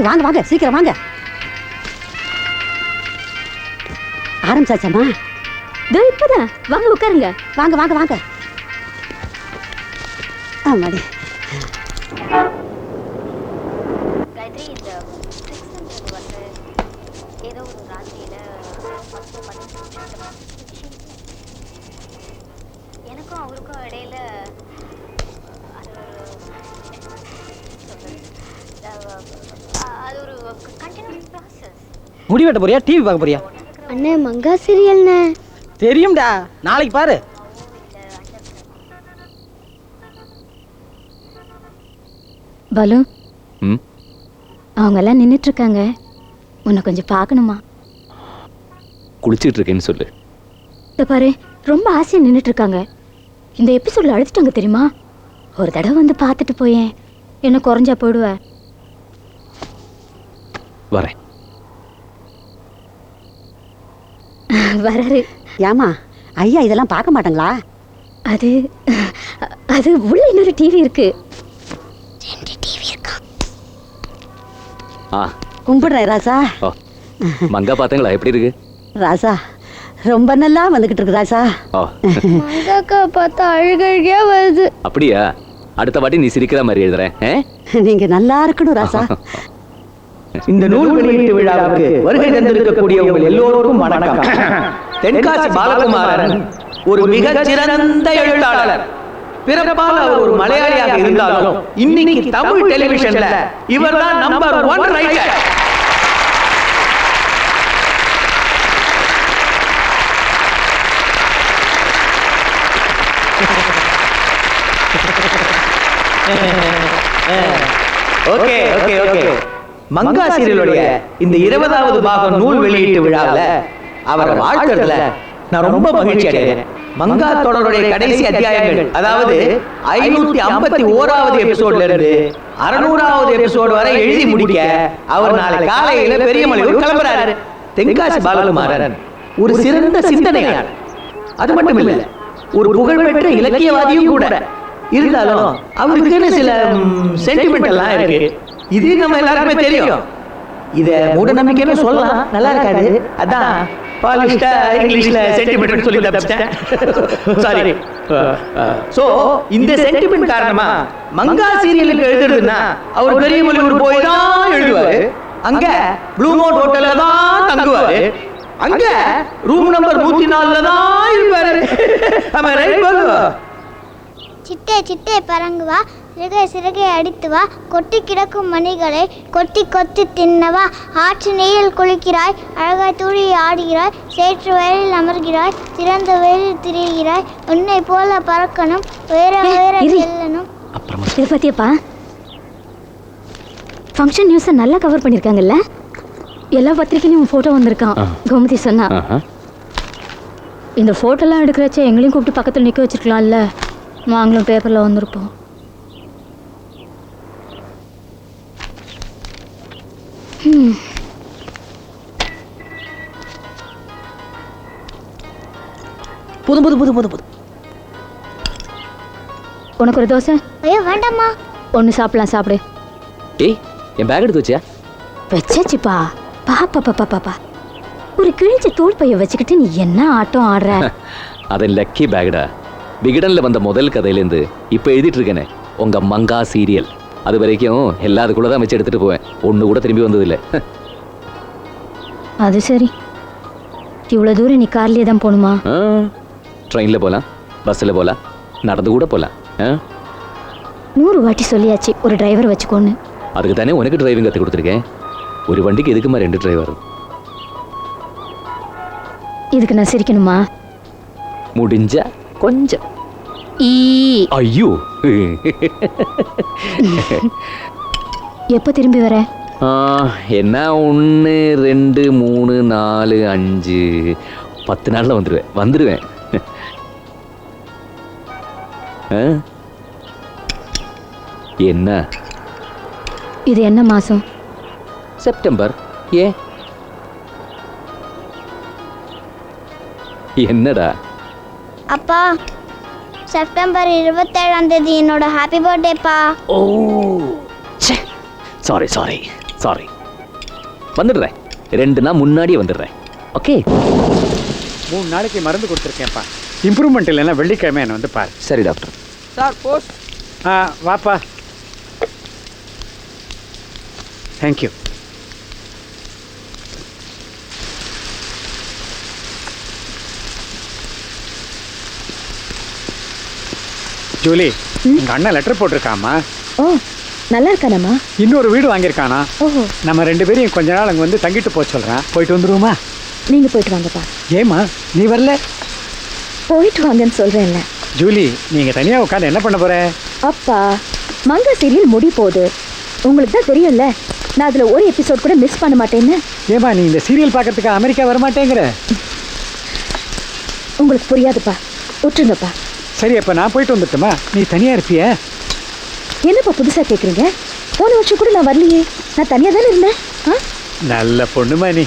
வாங்க வாங்க சீக்கிரம் வாங்க. ஆரம்பிச்சாச்சம்மா? இப்பதான் வாங்க உட்காருங்க. வாங்க வாங்க வாங்க. ஆமாடி காயத்ரி, இந்த செக்ஸ்ன்றது வந்து ஏதோ ஒரு ராத்திரியில 10-15 எனக்கும் அவருக்கும் இடையில அது ஒரு கண்டினியூஸ் ப்ராசஸ். முடி வெட்ட போறியா, டிவி பார்க்க போறியா? அண்ணே மங்கா சீரியல்ண்ணே. தெரியும்டா, நாளைக்கு பாரு. பலு, அவங்க எல்லாம் நின்றுட்டு இருக்காங்க, உன்னை கொஞ்சம் பார்க்கணுமா? குளிச்சிட்டு இருக்கேன்னு சொல்லு. இத பாரு, ரொம்ப ஆசையா நின்றுட்டு இருக்காங்க. இந்த எபிசோட்ல அழைச்சிட்டாங்க தெரியுமா? ஒரு தடவை வந்து பார்த்துட்டு போயேன், என்ன குறைஞ்சா போயிடுவ. வரேன். வராரு. ஏமா ஐயா இதெல்லாம் பார்க்க மாட்டாங்களா? அது அது உள்ள இன்னொரு டிவி இருக்கு. கும்பிடுறேன் ராசா. மங்கா பாத்தீங்களா எப்படி இருக்கு? ராசா ரொம்ப நல்லா வந்துகிட்டு இருக்கு ராசா. மங்காக்கா பார்த்தா அழுகழுகையா வருது. அப்படியா? அடுத்த வாட்டி நீ சிரிக்கிற மாதிரி எழுதுறேன். நீங்க நல்லா இருக்கணும் ராசா. இந்த நூல் வெளியீட்டு விழாவுக்கு வருகை தந்திருக்கக்கூடிய உங்கள் எல்லோருக்கும் வணக்கம். தென்காசி பாலகுமாரன் ஒரு மிகச் சிறந்த எழுத்தாளர். பிறப்பால் அவர் ஒரு மலையாளியாக இருந்தாலும் இன்னைக்கு தமிழ் டெலிவிஷன்ல இவர்தான் number 1 writer. Okay okay okay. Manga சீரியலுடைய இந்த 20வது பாகம் நூல் வெளியீட்டு விழாவில் அவரை வாழ்த்துறதுல நான் ரொம்ப மகிழ்ச்சி அடைகிறேன். மங்கா தொடருடைய கடைசி அத்தியாயங்கள், அதாவது 551வது எபிசோட்ல இருந்து 600வது எபிசோடு வரை எழுதி முடிக்க அவர் நாளை காலையில பெரியமலையூர் கிளம்புறாரு. தென்காசி பாலகுமாரன் ஒரு சிறந்த சிந்தனையாளர். அது மட்டும் இல்ல, ஒரு புகழ்பெற்ற இலக்கியவாதியும் கூட. இருந்தாலும் அவருக்குன்னு சில சென்டிமெண்ட் எல்லாம் இருக்கு. இது நம்ம எல்லாருக்குமே தெரியும். இத மூட நம்பிக்கைன்னு சொல்லலாம், நல்லா இருக்காது. அதான் பாலிஷ்டா இங்கிலீஷ்ல சென்டிமெண்ட் சொல்லி தப்பிச்சிட்டேன். சாரி. சோ இந்த சென்டிமெண்ட் காரணமா மங்கா சீரியலுக்கு எழுதுறதுன்னா அவர் பெரியமலையூர் போய் தான் எழுதுவாரு. அங்க ப்ளூ மவுண்ட் ஹோட்டல்ல தான் தங்குவாரு. அங்க ரூம் நம்பர் 104ல தான் இருப்பாரு. ஆமா, ரைட் பாலு? சிட்டே சிட்டே பறங்கு வா, சிறகை சிறகை அடித்து வா, கொட்டி கிடக்கும் மணிகளை கொத்தி கொத்தி தின்னவா. ஆற்று நீரில் குளிக்கிறாய், அழகாய் தூழி ஆடுகிறாய், சேற்று வயலில் அமர்கிறாய், திறந்த வயலில் திரிகிறாய், உன்னை போல பறக்கணும், வேற வேற செல்லணும். இதை பத்தியப்பா ஃபங்க்ஷன் நியூஸை நல்லா கவர் பண்ணியிருக்காங்கல்ல? எல்லா பத்திரிக்கையும் ஃபோட்டோ வந்திருக்கான். கோமதி சொன்னா இந்த ஃபோட்டோலாம் எடுக்கிறச்ச எங்களையும் கூப்பிட்டு பக்கத்தில் நிற்க வச்சிருக்கலாம்ல, நாங்களும் பேப்பரில் வந்திருப்போம். புது புது புது புது புது. உனக்கு ஒரு தோசை? ஐயோ வேண்டாம்மா. ஒன்று சாப்பிடலாம், சாப்பிடு. ஏய், என் பேக் எடுத்து வச்சியா? வச்சாச்சுப்பா. பாப்பா பாப்பா பாப்பா, ஒரு கிழிஞ்ச தோல் பைய வச்சுக்கிட்டு நீ என்ன ஆட்டம் ஆடுற? அது லக்கி பேக்டா. விகடன்ல வந்த முதல் கதையிலேருந்து இப்போ எழுதிட்டு இருக்கேனே உங்க மங்கா சீரியல், அது வரைக்கும் எல்லாத்துக்குள்ள தான் வச்சு எடுத்துட்டு போவேன். ஒன்று கூட திரும்பி வந்ததில்லை. அது சரி. இவ்வளோ தூரம் நீ கார்லேயே தான் போகணுமா? ட்ரெயினில் போகலாம், பஸ்ஸில் போகலாம், நடந்து கூட போகலாம். 100 வாட்டி சொல்லியாச்சு ஒரு டிரைவர் வச்சுக்கோன்னு. அதுக்கு தானே உனக்கு டிரைவிங் கற்றுக் கொடுத்துருக்கேன். ஒரு வண்டிக்கு எதுக்குமா 2 டிரைவர்? இதுக்கு நான் சிரிக்கணுமா? முடிஞ்சா கொஞ்சம். ஐயோ, எப்போ திரும்பி வர? என்ன 1 2 3 4 5 10 நாளில் வந்துடுவேன். என்ன இது என்ன மாசம்? செப்டம்பர். ஏன் என்னடா? அப்பா, செப்டம்பர் 27ஆம் தேதி என்னோட ஹாப்பி பர்த்டேப்பா. ஓ சாரி. சாரி. வந்துடுறேன், 2 நாள் முன்னாடியே வந்துடுறேன். ஓகே. 3 நாளைக்கு மருந்து கொடுத்துருக்கேன்ப்பா. இம்ப்ரூவ்மெண்ட் இல்லைன்னா வெள்ளிக்கிழமை என்னை வந்து பாரு. சரி டாக்டர். Sir post. வாப்பா. தேங்க்யூ. ஜூலி, எங்கள் அண்ணன் லெட்டர் போட்டிருக்காமா. ஓ, நல்லா இருக்கானம்மா? இன்னொரு வீடு வாங்கியிருக்கானா. ஓஹோ. நம்ம 2 பேரையும் கொஞ்ச நாள் அங்கே வந்து தங்கிட்டு போக சொல்கிறேன். போயிட்டு வந்துருவோமா? நீங்கள் போயிட்டு வாங்கப்பா. ஏம்மா நீ வரல? போயிட்டு வாங்கன்னு சொல்கிறேன்ல. ஜூலி, நீங்கள் தனியாக உட்காந்து என்ன பண்ண போகிற? அப்பா, மங்கா சீரியல் முடி போகுது. உங்களுக்கு தான் தெரியும்ல, நான் அதில் ஒரு எபிசோட் கூட மிஸ் பண்ண மாட்டேன்னு. ஏம்மா நீ இந்த சீரியல் பார்க்கறதுக்கு அமெரிக்கா வரமாட்டேங்கிற? உங்களுக்கு புரியாதுப்பா, விட்டுருங்கப்பா. சரி, அப்போ நான் போயிட்டு வந்துட்டுமா? நீ தனியாக இருப்பிய? என்னப்பா புதுசாக கேட்குறீங்க? போன வருஷம் கூட நான் வரலையே, நான் தனியாக தானே இருந்தேன். நல்ல பொண்ணுமா நீ.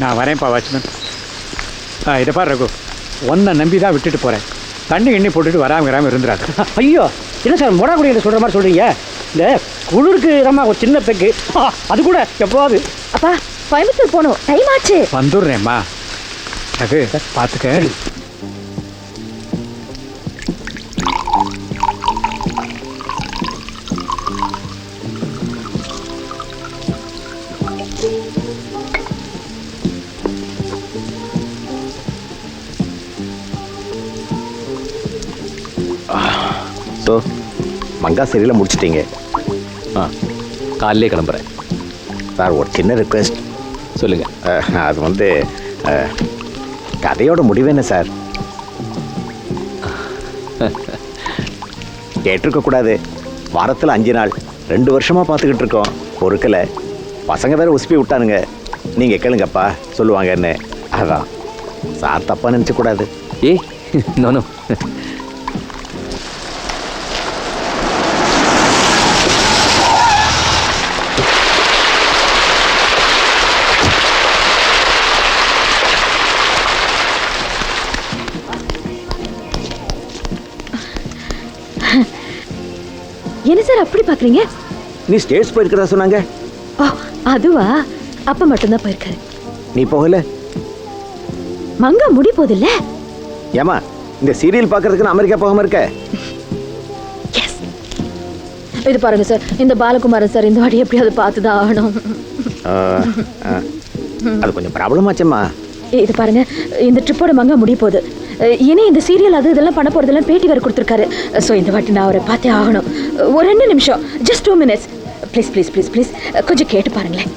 நான் வரேன்ப்பா வாட்ச்மேன். இதை பாரு ரகு, ஒன்றை நம்பி தான் விட்டுட்டு போகிறேன். தண்ணி எண்ணி போட்டுட்டு வராமல் இருந்துடாது. ஐயோ, என்ன சார் மொடாக்குடியில் சொல்கிற மாதிரி சொல்கிறீங்க? இந்த குளிருக்கு நம்ம ஒரு சின்ன பெக்கு, அது கூட எப்போவாது. அப்பா, கோயம்புத்தூர் போகணும், டைம் ஆச்சு. வந்துடுறேம்மா. ரகு பார்த்துக்க. ஸோ மங்கா சீரியலை முடிச்சிட்டிங்க? காலையிலே கிளம்புறேன் சார். ஒரு சின்ன ரிக்வெஸ்ட். சொல்லுங்கள். அது வந்து கதையோட முடிவு என்ன சார்? கேட்டிருக்கக்கூடாது. வாரத்தில் 5 நாள் 2 வருஷமாக பார்த்துக்கிட்டு இருக்கோம், பொறுக்கலை. பசங்க வேற உசுப்பி விட்டானுங்க. நீங்கள் கேளுங்கப்பா சொல்லுவாங்கன்னு. அதான் சார் தப்பாக நினச்சக்கூடாது. ஏய், நானும் என்ன சார் அப்படி பார்க்குறீங்க? நீ ஸ்டேட்ஸ் போயிருக்கிறதா சொன்னாங்க. ஓ, அதுவா? அப்பா மட்டும்தான் போயிருக்காரு. நீ போகல? மங்கா முடி போதில்ல. ஏமா இந்த சீரியல் பார்க்கறதுக்கு அமெரிக்கா போகாம இருக்க? இது பாருங்க சார், இந்த பாலகுமாரன் சார் இந்த வாட்டி எப்படியாவது பார்த்து தான் ஆகணும். அது கொஞ்சம் ப்ராப்ளம் ஆச்சம்மா. இது பாருங்க, இந்த ட்ரிப்போட மங்கா முடிய போகுது. இனி இந்த சீரியல் அது இதெல்லாம் பண்ண போறதெல்லாம் பேட்டி வேறு கொடுத்துருக்காரு. ஸோ இந்த வாட்டி நான் அவரை பார்த்தே ஆகணும். ஒரு 2 நிமிஷம், just 2 minutes. Please please please please கொஞ்சம் கேட்டு பாருங்களேன்.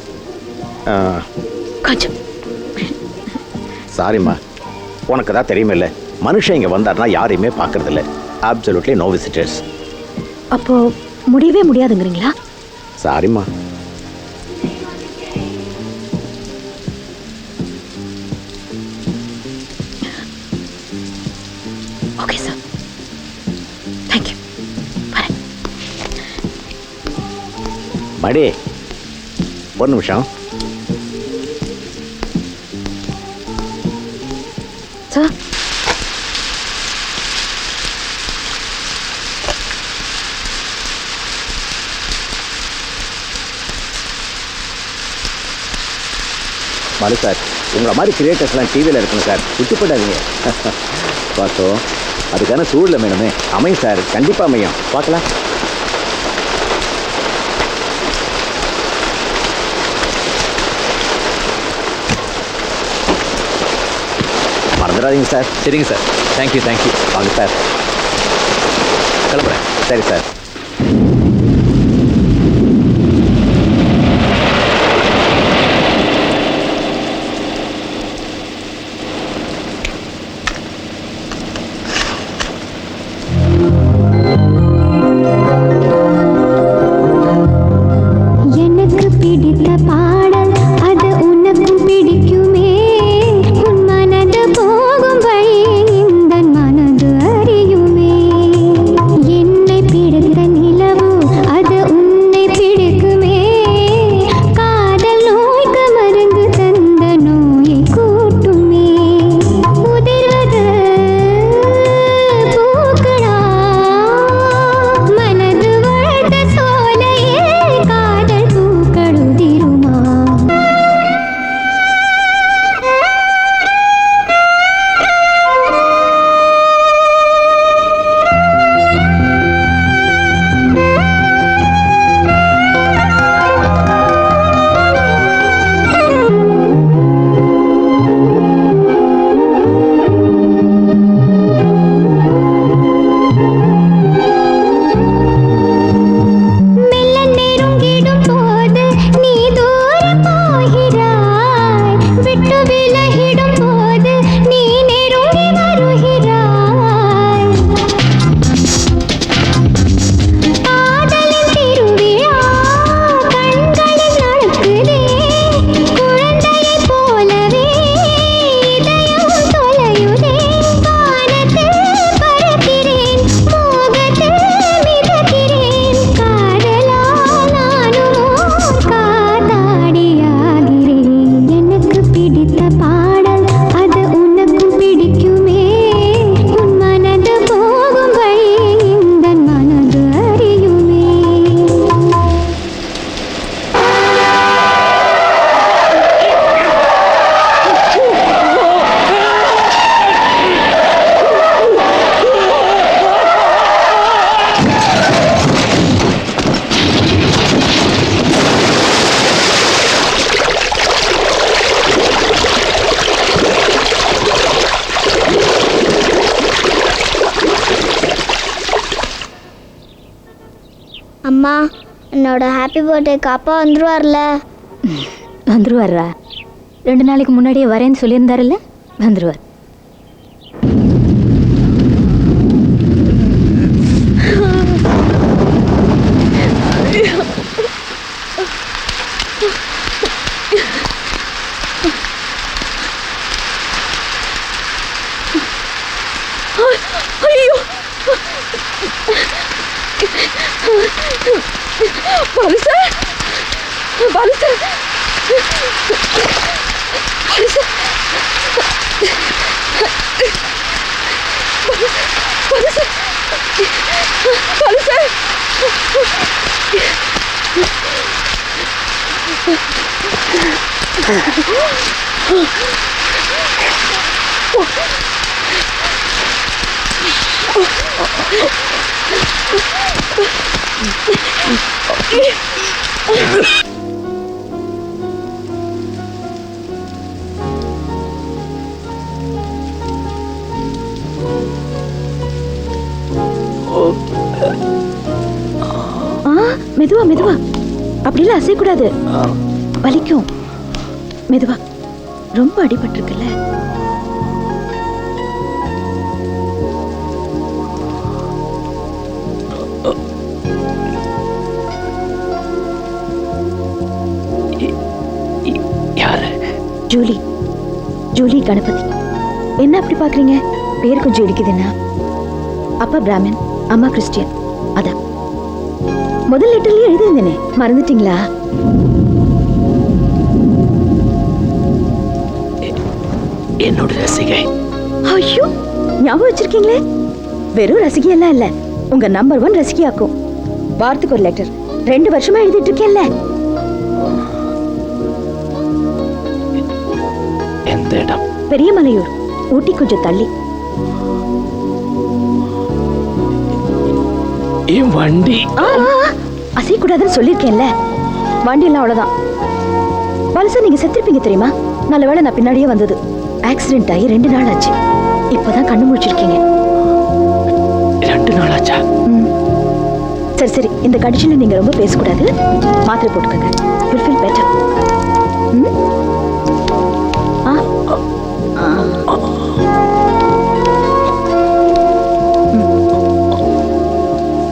கொஞ்சம். சாரிம்மா, உனக்கு தான் தெரியுமில்ல, மனுஷன் இங்கே வந்தார்னா யாரையுமே பார்க்கறதில்ல. Absolutely no visitors. அப்போ முடியவே முடியாதுங்கிறீங்களா? சாரிம்மா. Okay sir, thank you. வரேன். மடி, ஒரு நிமிஷம். சார், மனு சார், உங்களை மாதிரி கிரியேட்டர்ஸ்லாம் டிவியில் இருக்குங்க சார், விட்டு போயிடாதீங்க. பார்த்தோம், அதுக்கான சூழலை வேணுமே. அமையும் சார், கண்டிப்பாக அமையும். பார்க்கலாம். மறந்துடாதீங்க சார். சரிங்க சார். Thank you thank you. வாங்க சார். கிளம்புறேன். சரி சார். அம்மா என்னோட ஹாப்பி பர்த்டேக்கு அப்பா வந்துருவார்ல? வந்துருவாரா? 2 நாளைக்கு முன்னாடியே வரேன்னு சொல்லியிருந்தாருல்ல, வந்துருவார். ஐயோ Balu sir, Balu sir, Balu sir, Balu sir, Balu sir. மெதுவா மெதுவா, அப்படிலாம் அசையக்கூடாது, வலிக்கும். மெதுவா, ரொம்ப அடிபட்டிருக்குல்ல. Julie, Julie Ganapathi. என்ன அப்படி பாக்குறீங்க? பேர் கொஞ்சம் இடிக்குதுன்னா. அப்பா பிராமின், அம்மா கிறிஸ்டியன். அதான் முதல் லெட்டர்லயே எழுதிருந்தேனே, மறந்துட்டீங்களா? என்னோட ரசிகை. ஐயோ, ஞாபகம் வச்சிருக்கீங்களே. வெறும் ரசிகை எல்லாம் இல்ல, உங்க நம்பர் 1 ரசிகையாக்கும். வாரத்துக்கு ஒரு லெட்டர் 2 வருஷமா எழுதிட்டு இருக்கேன்ல. எந்த இடம்? பெரியமலையூர், ஊட்டி கொஞ்சம் தள்ளி. வண்டி அசையக்கூடாதுன்னு சொல்லியிருக்கேன்ல. வண்டி எல்லாம் அவ்வளவுதான். பல்சா நீங்க செத்துருப்பீங்க தெரியுமா? நல்ல வேளை நான் பின்னாடியே வந்தது. ஆக்சிடென்ட் ஆகி 2 நாள் ஆச்சு. இப்பதான் கண்ணு முடிச்சிருக்கீங்க. 2 நாள் ஆச்சா? சரி சரி, இந்த கண்டிஷன்ல நீங்க ரொம்ப பேசக்கூடாது. மாத்திரை போட்டுக்கங்க. You'll feel better.